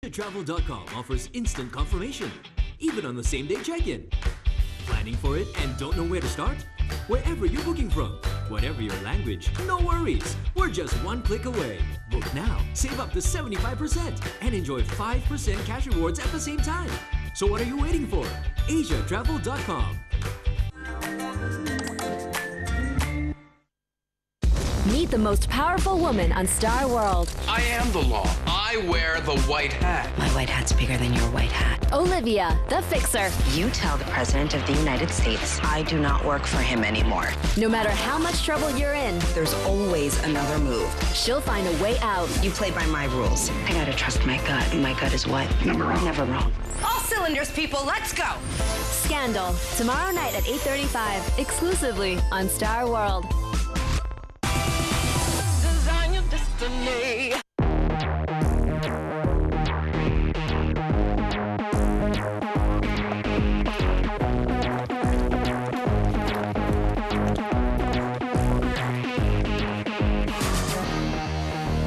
AsiaTravel.com offers instant confirmation, even on the same-day check-in. Planning for it and don't know where to start? Wherever you're booking from, whatever your language, no worries. We're just one click away. Book now, save up to 75%, and enjoy 5% cash rewards at the same time. So what are you waiting for? AsiaTravel.com. Meet the most powerful woman on Star World. I am the law. I wear the white hat. My white hat's bigger than your white hat. Olivia, the fixer. You tell the President of the United States I do not work for him anymore. No matter how much trouble you're in, There's always another move. she'll find a way out. You play by my rules. I gotta trust my gut. My gut is what? Never wrong. Never wrong. All cylinders, people, let's go! Scandal, tomorrow night at 8:35, exclusively on Star World. Design your destiny.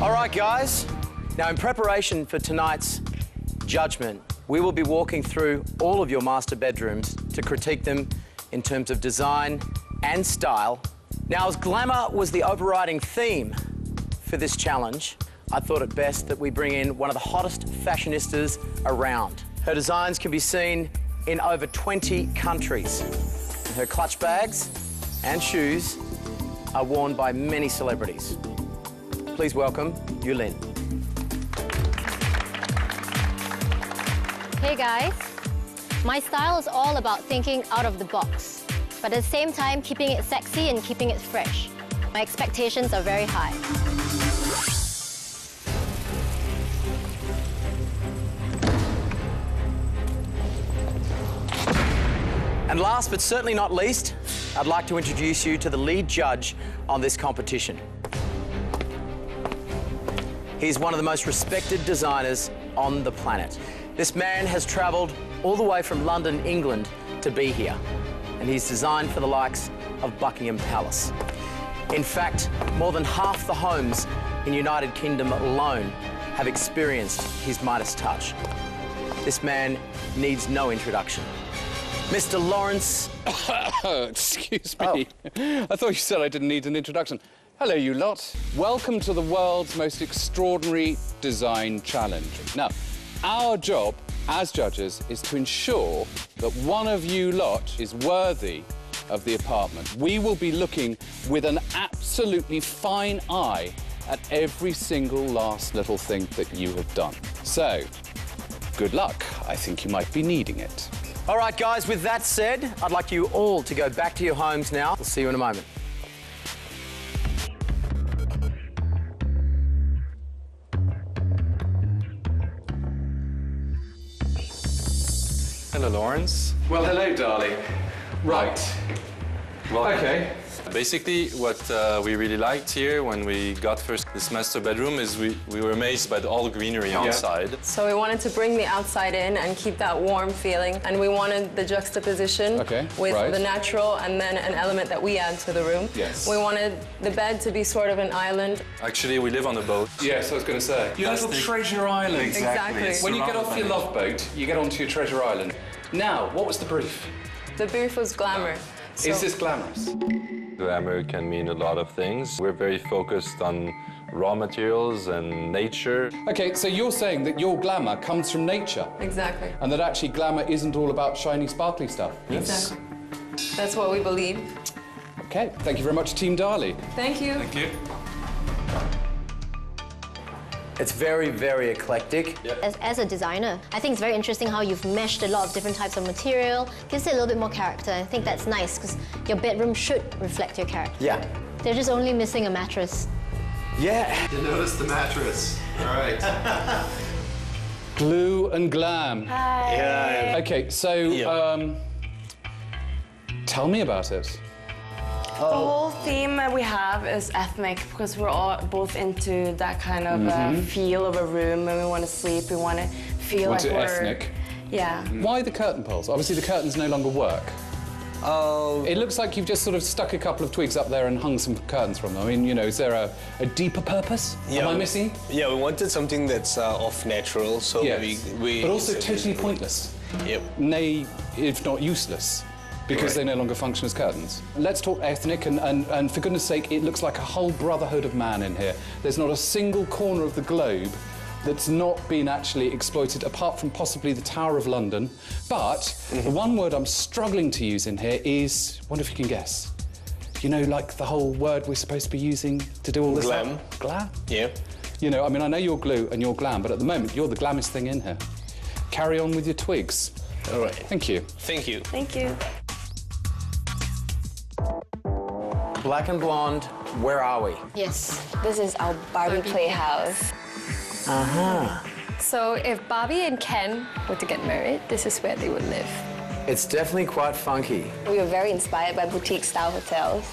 All right, guys. Now, in preparation for tonight's judgment, we will be walking through all of your master bedrooms to critique them in terms of design and style. Now, as glamour was the overriding theme for this challenge, I thought it best that we bring in one of the hottest fashionistas around. Her designs can be seen in over 20 countries. And her clutch bags and shoes are worn by many celebrities. Please welcome Yulin. Hey guys, my style is all about thinking out of the box, but at the same time keeping it sexy and keeping it fresh. My expectations are very high. And last but certainly not least, I'd like to introduce you to the lead judge on this competition. He's one of the most respected designers on the planet. This man has travelled all the way from London, England, to be here. And he's designed for the likes of Buckingham Palace. In fact, more than half the homes in United Kingdom alone have experienced his Midas touch. This man needs no introduction. Mr. Lawrence... Excuse me. I thought you said I didn't need an introduction. Hello, you lot. Welcome to the world's most extraordinary design challenge. Now, our job as judges is to ensure that one of you lot is worthy of the apartment. We will be looking with an absolutely fine eye at every single last little thing that you have done. So, good luck. I think you might be needing it. All right, guys, with that said, I'd like you all to go back to your homes now. We'll see you in a moment. Hello, Lawrence. Well, hello, darling. Right. Welcome. Okay. Basically, what we really liked here when we got first this master bedroom is we were amazed by all the greenery outside. So we wanted to bring the outside in and keep that warm feeling, and we wanted the juxtaposition with the natural and then an element that we add to the room. Yes. We wanted the bed to be sort of an island. Actually, we live on a boat. Yes, I was going to say. Your little treasure island. Exactly. When you get off your love boat, you get onto your treasure island. Now, what was the brief? The brief was glamour. So Is this glamorous? Glamour can mean a lot of things. We're very focused on raw materials and nature. Okay, so you're saying that your glamour comes from nature? Exactly. And that actually glamour isn't all about shiny, sparkly stuff? Exactly. That's what we believe. Okay, thank you very much, Team Darley. Thank you. Thank you. It's very, very eclectic. As a designer, I think it's very interesting how you've meshed a lot of different types of material. Gives it a little bit more character. I think that's nice because your bedroom should reflect your character. Yeah. They're just only missing a mattress. Yeah. You noticed the mattress. All right. Glue and glam. Hi. Yeah. Okay, so, tell me about it. The whole theme that we have is ethnic because we're all both into that kind of feel of a room. When we want to sleep, we want to feel like we're... ethnic. Yeah. Why the curtain poles? Obviously, the curtains no longer work. It looks like you've just sort of stuck a couple of twigs up there and hung some curtains from them. I mean, you know, is there a deeper purpose? Yeah, Am I missing? Yeah, we wanted something that's off natural, so we... But also totally pointless. Yep. Nay, if not useless, because they no longer function as curtains. Let's talk ethnic, and for goodness sake, it looks like a whole brotherhood of man in here. There's not a single corner of the globe that's not been actually exploited, apart from possibly the Tower of London. But the one word I'm struggling to use in here is, wonder if you can guess. You know, like the whole word we're supposed to be using to do all this Glam. stuff? Glam? Yeah. You know, I mean, I know you're glue and you're glam, but at the moment, you're the glammest thing in here. Carry on with your twigs. All right. Thank you. Thank you. Thank you. Black and blonde, where are we? Yes, this is our Barbie playhouse. So if Barbie and Ken were to get married, this is where they would live. It's definitely quite funky. We were very inspired by boutique-style hotels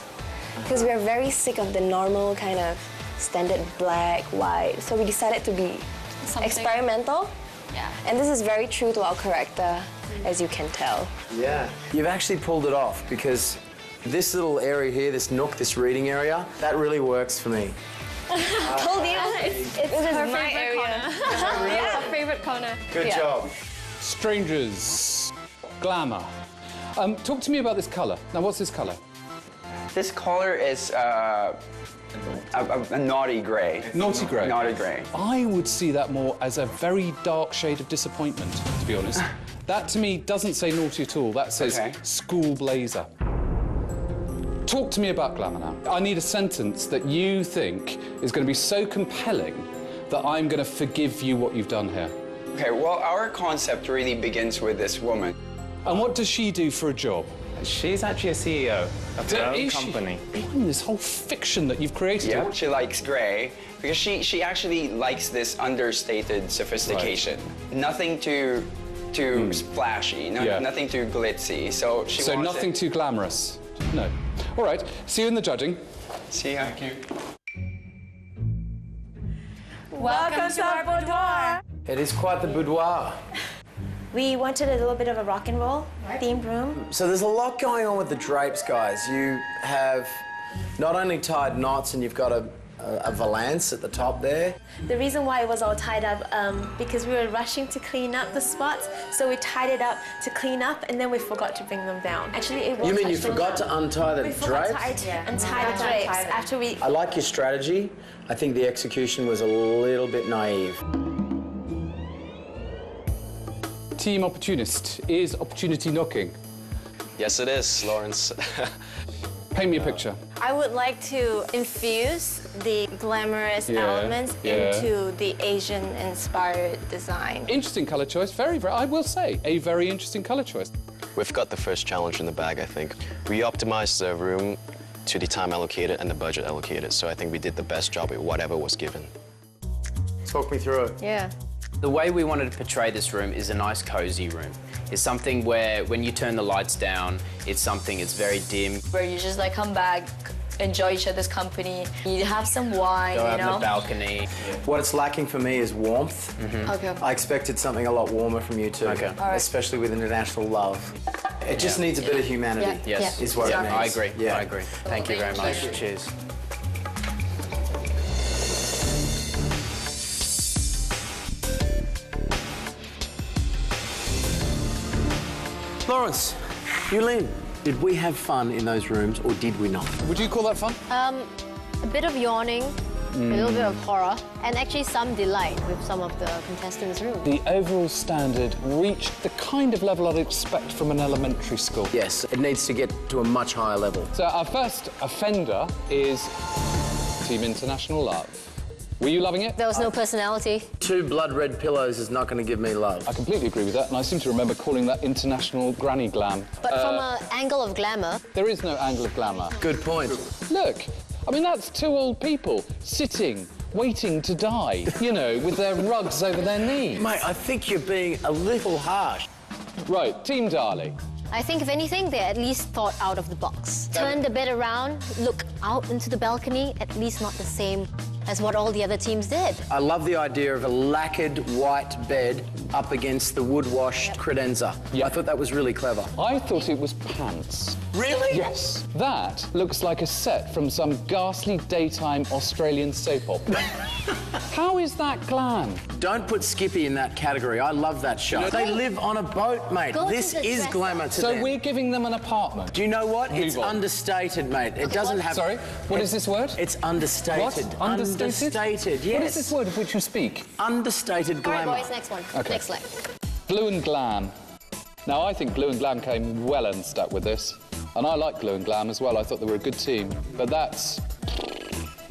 because we are very sick of the normal kind of standard black, white. So we decided to be experimental. Yeah. And this is very true to our character, as you can tell. Yeah. You've actually pulled it off because this little area here, this nook, this reading area, that really works for me. Told you. This is my area. Yeah, our favorite corner. Good job. Strangers. Glamour. Talk to me about this colour. Now, what's this colour? This color is a naughty grey. Naughty grey? Naughty grey. I would see that more as a very dark shade of disappointment, to be honest. That, to me, doesn't say naughty at all. That says school blazer. Talk to me about glamour now. I need a sentence that you think is going to be so compelling that I'm going to forgive you what you've done here. Okay, well, our concept really begins with this woman. And what does she do for a job? She's actually a CEO of her own company. This whole fiction that you've created. Yeah, she likes grey because she actually likes this understated sophistication. Right. Nothing too splashy, nothing too glitzy. So she wants nothing too glamorous. No. All right. See you in the judging. See ya. Thank you. Welcome to our boudoir. It is quite the boudoir. We wanted a little bit of a rock and roll themed room. So there's a lot going on with the drapes, guys. You have not only tied knots and you've got a valance at the top there. The reason why it was all tied up, because we were rushing to clean up the spots, so we tied it up to clean up, and then we forgot to bring them down. Actually, it was. You mean you forgot to untie the drapes? We forgot to untie the drapes after we. I like your strategy. I think the execution was a little bit naive. Team Opportunist, is opportunity knocking? Yes, it is, Lawrence. Paint me a picture. I would like to infuse the glamorous elements into the Asian-inspired design. Interesting colour choice, very, I will say, a very interesting colour choice. We've got the first challenge in the bag, I think. We optimized the room to the time allocated and the budget allocated, so I think we did the best job with whatever was given. Talk me through it. Yeah. The way we wanted to portray this room is a nice, cozy room. It's something where, when you turn the lights down, it's very dim. Where you just like come back, enjoy each other's company, you have some wine, Go you out know? on the balcony. What it's lacking for me is warmth. Okay. I expected something a lot warmer from you two, especially with international love. It just needs a bit of humanity, Yes. is what it needs. I agree, Yeah. I agree. Thank you very much. Cheers. Lawrence, Yulene, did we have fun in those rooms or did we not? Would you call that fun? A bit of yawning, a little bit of horror, and actually some delight with some of the contestants' rooms. The overall standard reached the kind of level I'd expect from an elementary school. Yes, it needs to get to a much higher level. So our first offender is Team International Love. Were you loving it? There was no personality. 2 blood red pillows is not going to give me love. I completely agree with that, and I seem to remember calling that international granny glam. But from an angle of glamour... There is no angle of glamour. Good point. Look, I mean, that's 2 old people sitting, waiting to die, you know, with their rugs over their knees. Mate, I think you're being a little harsh. Right, Team Darling. I think, if anything, they at least thought out of the box. Turn the bed around, look out into the balcony, at least not the same as what all the other teams did. I love the idea of a lacquered white bed up against the wood-washed credenza. I thought that was really clever. I thought it was pants. Really? Yes. That looks like a set from some ghastly daytime Australian soap opera. How is that glam? Don't put Skippy in that category. I love that show. They live on a boat, mate. This is glamour to them. So we're giving them an apartment. Do you know what? It's understated, mate. It doesn't have... Sorry? What is this word? It's understated. What? Understated? Understated, yes. What is this word of which you speak? Understated glamour. All right, boys, next one. Okay. Next slide. Blue and glam. Now, I think Blue and Glam came well unstuck with this. And I like Blue and Glam as well. I thought they were a good team. But that's...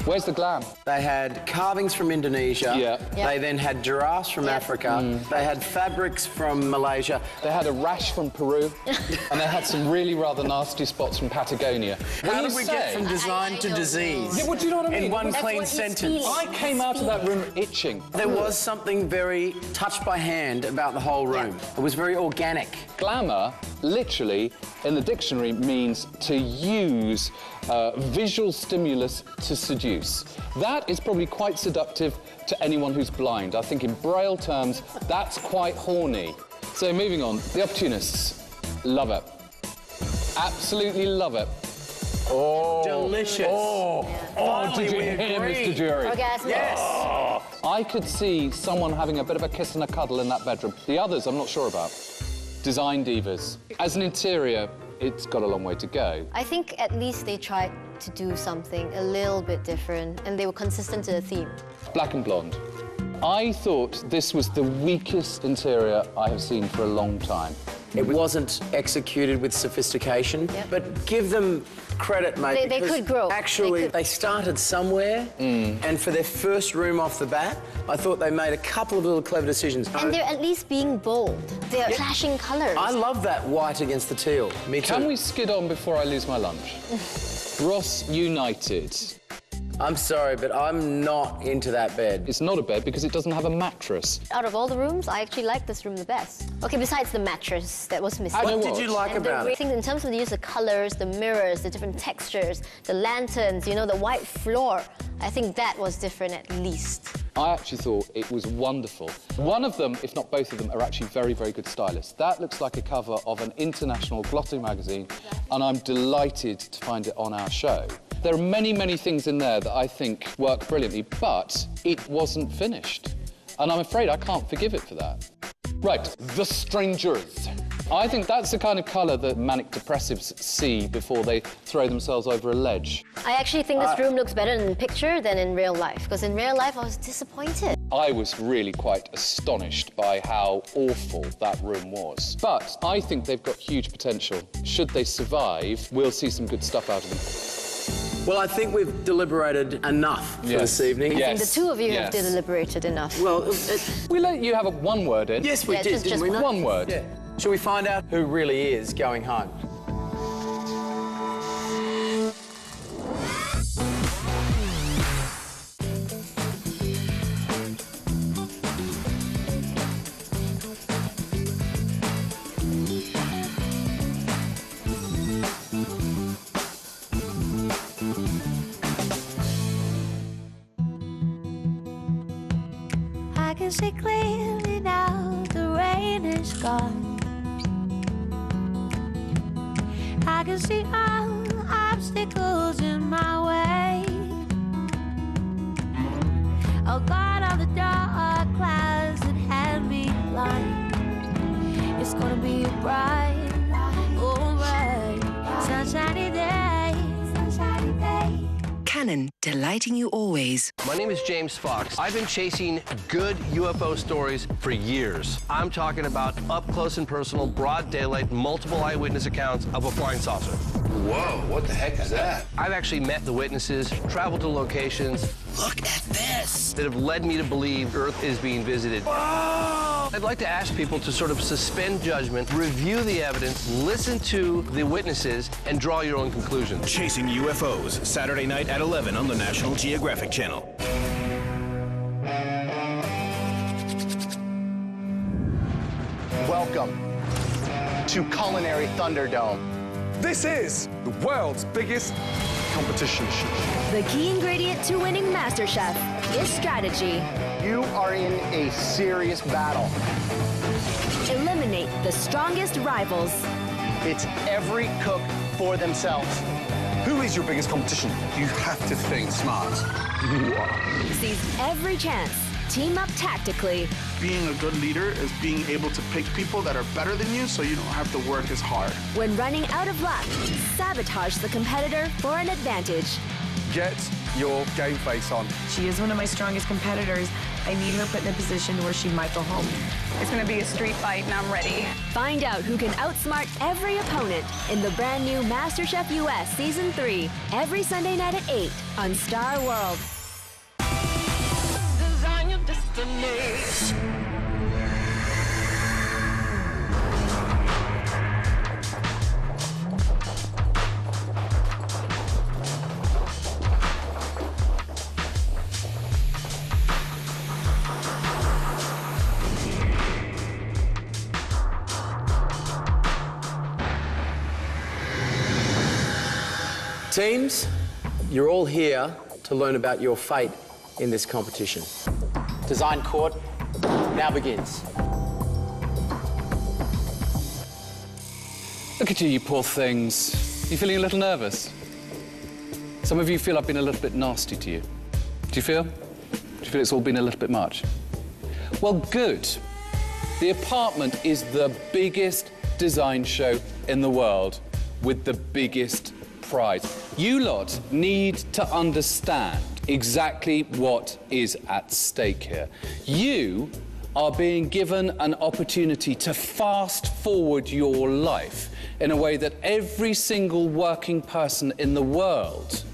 Where's the glam? They had carvings from Indonesia. Yeah. They then had giraffes from Africa. They had fabrics from Malaysia. They had a rash from Peru. And they had some really rather nasty spots from Patagonia. How did we get from design to disease? Yeah, well, do you know what I mean? In one clean sentence. I came out of that room itching. There was something very touched by hand about the whole room. It was very organic. Glamour, literally, in the dictionary, means to use visual stimulus to seduce. That is probably quite seductive to anyone who's blind. I think in Braille terms, that's quite horny. So moving on, The Opportunists. Love it. Absolutely love it. Oh. Delicious. Did you hear, Mr. Jury? Orgasmic. Yes. Oh. I could see someone having a bit of a kiss and a cuddle in that bedroom. The others, I'm not sure about. Design divas. As an interior, it's got a long way to go. I think at least they tried to do something a little bit different, and they were consistent to the theme. Black and blonde. I thought this was the weakest interior I have seen for a long time. It wasn't executed with sophistication, but give them credit, mate. They could grow. Actually, they started somewhere, and for their first room off the bat, I thought they made a couple of little clever decisions. And they're at least being bold. They're clashing colours. I love that white against the teal. Me too. Can we skid on before I lose my lunch? Ross United. I'm sorry, but I'm not into that bed. It's not a bed because it doesn't have a mattress. Out of all the rooms, I actually like this room the best. Okay, besides the mattress that was missing. What did you like about it? I think in terms of the use of colours, the mirrors, the different textures, the lanterns, you know, the white floor, I think that was different at least. I actually thought it was wonderful. One of them, if not both of them, are actually very, very good stylists. That looks like a cover of an international glossy magazine, and I'm delighted to find it on our show. There are many, many things in there that I think work brilliantly, but it wasn't finished. And I'm afraid I can't forgive it for that. Right, The Strangers. I think that's the kind of colour that manic depressives see before they throw themselves over a ledge. I actually think this room looks better in the picture than in real life, because in real life I was disappointed. I was really quite astonished by how awful that room was. But I think they've got huge potential. Should they survive, we'll see some good stuff out of them. Well, I think we've deliberated enough for this evening. I think the two of you have deliberated enough. Well, we let you have one word in. Yes, we did, didn't we? One word. Yeah. Shall we find out who really is going home? I can see clearly now the rain is gone. I can see all the obstacles in my way. Oh God, all the dark clouds that had me blind. It's gonna be a bright, sunshiny day, sunshiny day. Canon, delighting you always. My name is James Fox. I've been chasing good UFO stories for years. I'm talking about up close and personal, broad daylight, multiple eyewitness accounts of a flying saucer. Whoa, what the heck is that? I've actually met the witnesses, traveled to locations. Look at this! That have led me to believe Earth is being visited. Whoa! I'd like to ask people to sort of suspend judgment, review the evidence, listen to the witnesses, and draw your own conclusions. Chasing UFOs, Saturday night at 11 on the National Geographic Channel. Welcome to Culinary Thunderdome. This is the world's biggest competition. The key ingredient to winning MasterChef is strategy. You are in a serious battle. Eliminate the strongest rivals. It's every cook for themselves. Who is your biggest competition? You have to think smart. You are. Seize every chance. Team up tactically. Being a good leader is being able to pick people that are better than you so you don't have to work as hard. When running out of luck, sabotage the competitor for an advantage. Get your game face on. She is one of my strongest competitors. I need her put in a position where she might go home. It's going to be a street fight, and I'm ready. Find out who can outsmart every opponent in the brand new MasterChef US Season 3, every Sunday night at 8 on Star World. Design your destiny. Teams, you're all here to learn about your fate in this competition. Design Court now begins. Look at you, you poor things. You feeling a little nervous? Some of you feel I've been a little bit nasty to you. Do you feel? Do you feel it's all been a little bit much? Well, good. The apartment is the biggest design show in the world with the biggest prize. You lot need to understand exactly what is at stake here. You are being given an opportunity to fast forward your life in a way that every single working person in the world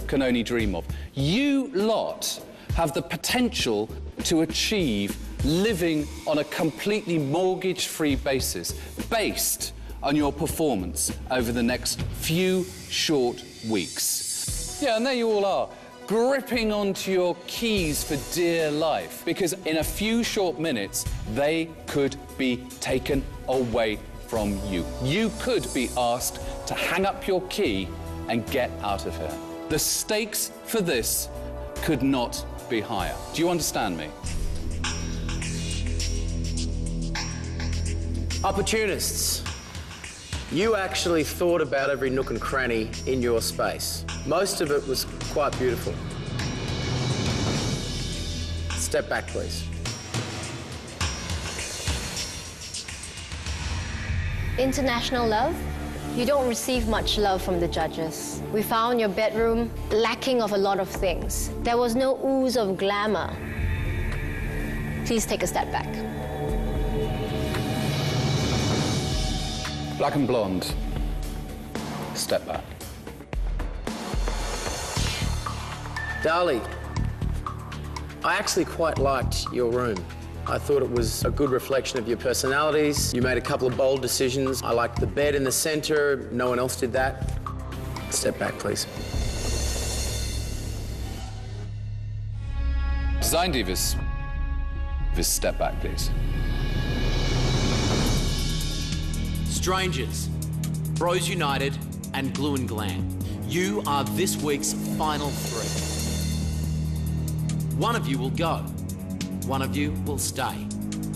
can only dream of. You lot have the potential to achieve living on a completely mortgage-free basis, based on your performance over the next few short weeks. Yeah, and there you all are, gripping onto your keys for dear life, because in a few short minutes, they could be taken away from you. You could be asked to hang up your key and get out of here. The stakes for this could not be higher. Do you understand me? Opportunists, you actually thought about every nook and cranny in your space. Most of it was quite beautiful. Step back, please. International love? You don't receive much love from the judges. We found your bedroom lacking of a lot of things. There was no ooze of glamour. Please take a step back. Black and blonde. Step back. Dali, I actually quite liked your room. I thought it was a good reflection of your personalities. You made a couple of bold decisions. I liked the bed in the center. No one else did that. Step back, please. Design Divas. Just step back, please. Strangers, Bros United, and Glue and Glam. You are this week's final three. One of you will go, one of you will stay,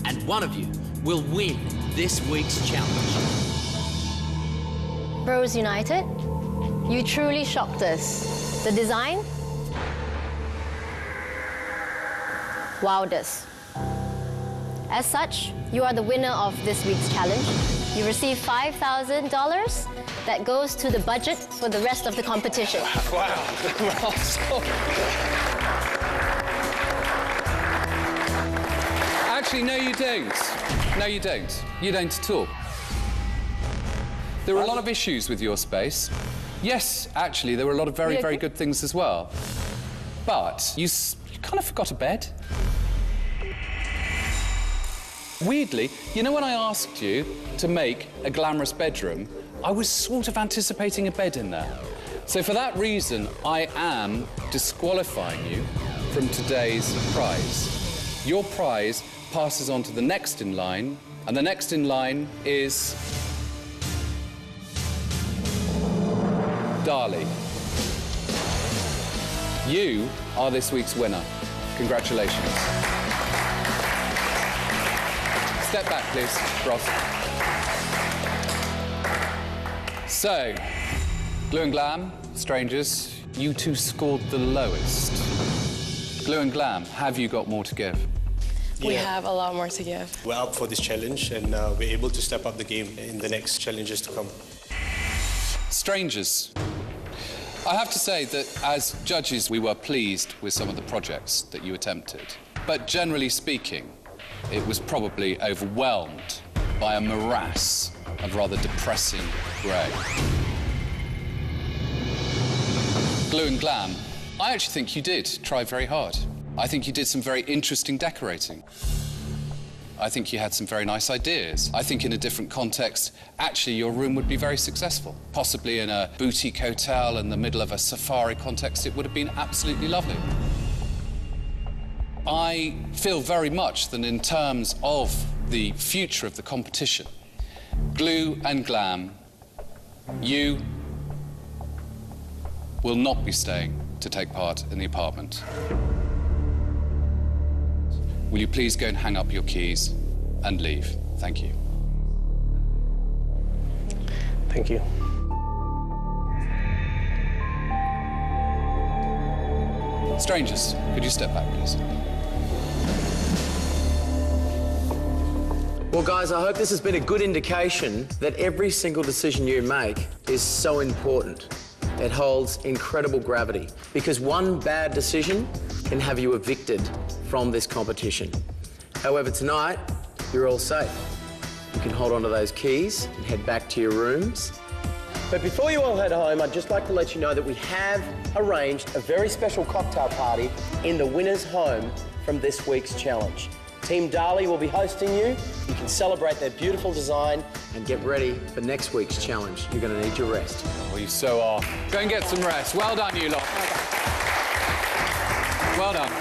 and one of you will win this week's challenge. Bros United, you truly shocked us. The design? Wowed us. As such, you are the winner of this week's challenge. You receive $5,000 that goes to the budget for the rest of the competition. Wow. Actually, no, you don't. No, you don't. You don't at all. There were a lot of issues with your space. Yes, actually, there were a lot of very, very good things as well. But you kind of forgot a bed. Weirdly, you know when I asked you to make a glamorous bedroom, I was sort of anticipating a bed in there. So for that reason, I am disqualifying you from today's prize. Your prize passes on to the next in line, and the next in line is Dali. You are this week's winner. Congratulations. Step back, please, Ross. So, Glue and Glam, strangers, you two scored the lowest. Glue and Glam, have you got more to give? We have a lot more to give. We're up for this challenge and we're able to step up the game in the next challenges to come. Strangers. I have to say that as judges, we were pleased with some of the projects that you attempted. But generally speaking, it was probably overwhelmed by a morass of rather depressing grey. Glue and Glam, I actually think you did try very hard. I think you did some very interesting decorating. I think you had some very nice ideas. I think in a different context, actually your room would be very successful. Possibly in a boutique hotel in the middle of a safari context, it would have been absolutely lovely. I feel very much that in terms of the future of the competition, Glue and Glam, you will not be staying to take part in the apartment. Will you please go and hang up your keys and leave? Thank you. Thank you. Strangers, could you step back, please? Well, guys, I hope this has been a good indication that every single decision you make is so important. It holds incredible gravity because one bad decision can have you evicted from this competition. However, tonight, you're all safe. You can hold on to those keys and head back to your rooms. But before you all head home, I'd just like to let you know that we have arranged a very special cocktail party in the winner's home from this week's challenge. Team Dali will be hosting you. You can celebrate their beautiful design and get ready for next week's challenge. You're going to need your rest. Well, you so are. Go and get some rest. Well done, you lot. Well done.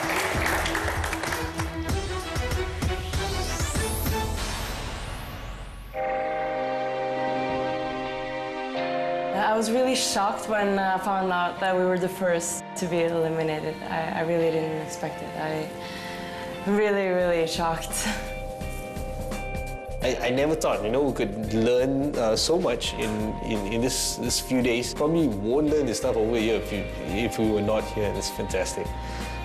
I was really shocked when I found out that we were the first to be eliminated. I really didn't expect it. I'm really, really shocked. I never thought, we could learn so much in this few days. Probably won't learn this stuff over here if we were not here. It's fantastic.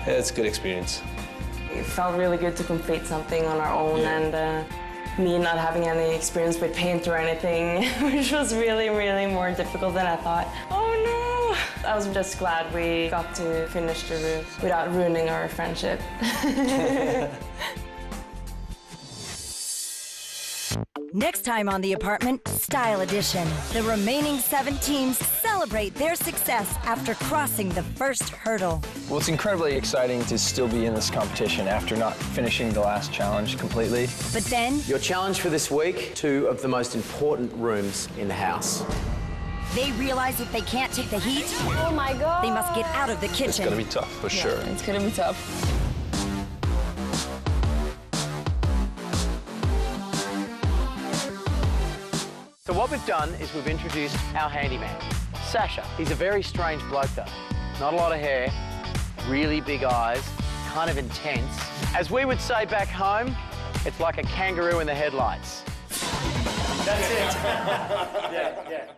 It's a good experience. It felt really good to complete something on our own and me not having any experience with paint or anything, which was really, really more difficult than I thought. Oh no! I was just glad we got to finish the room without ruining our friendship. Next time on The Apartment, Style Edition. The remaining 7 teams celebrate their success after crossing the first hurdle. Well, it's incredibly exciting to still be in this competition after not finishing the last challenge completely. But then... Your challenge for this week, 2 of the most important rooms in the house. They realize if they can't take the heat, oh my God, they must get out of the kitchen. It's gonna be tough, for sure. It's gonna be tough. So what we've done is we've introduced our handyman, Sasha. He's a very strange bloke though. Not a lot of hair, really big eyes, kind of intense. As we would say back home, it's like a kangaroo in the headlights. That's it. Yeah.